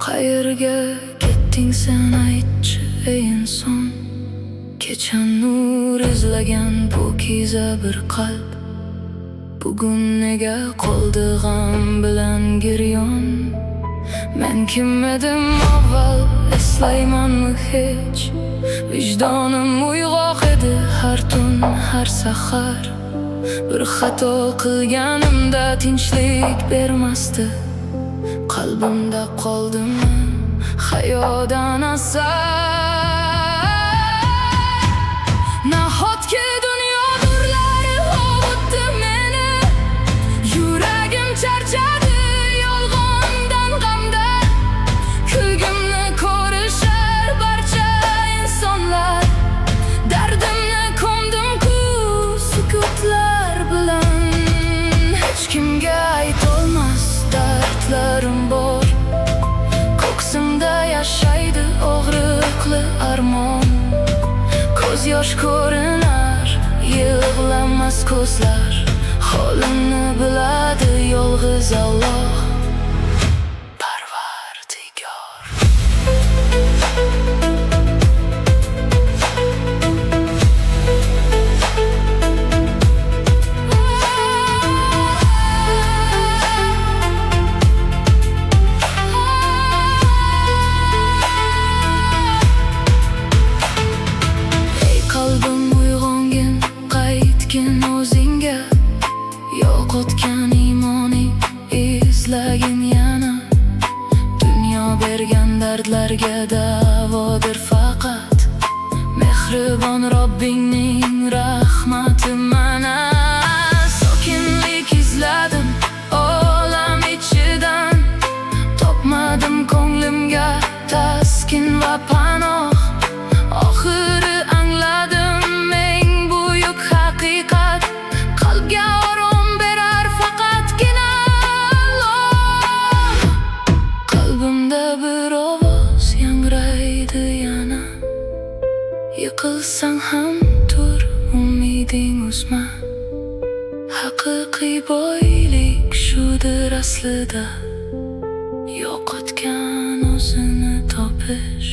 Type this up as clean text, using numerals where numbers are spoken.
Qayerga ketding sen aytchi ey inson? Kecha nur izlagan pokiza bir qalb bugun nega qoldi g'am bilan giryon? Men kim edim avval eslaymanmi hech? Vicdonim uyg'oq edi har tun har sahar. Bir xato qilganimda tinchlik bermasdi. Qalbimda qoldimi hayodan asar? Nahotki dunyo nurlari ovutdi meni, yuragim charchadi yolg'ondan g'amdan. Kulgimni ko'rishar barcha insonlar, dardimni ko'mdim-ku sukutlar bilan. Hech kimga aytolmas dardlarim bor, ko'ksimda yashaydi og'riqli armon. Ko'z yosh ko'rinar, yig'lamas ko'zlar, holimni biladi yolg'iz Alloh. O'zingga yo'qotgan imoning izlagin yana. Dunyo bergan dardlarga davodir faqat mehribon Robbingning rahmati. Mana sokinlik izladim olam ichidan, topmadim ko'nglimga taskin va panoh. Oxiri angladim eng buyuk haqiqat, qalbga orom berar faqatgina Alloh. Qalbimda bir ovoz yangraydi yana, yiqilsang ham tur, umiding uzma. Haqiqiy boylik shudir aslida, yo'qotgan o'zini topish.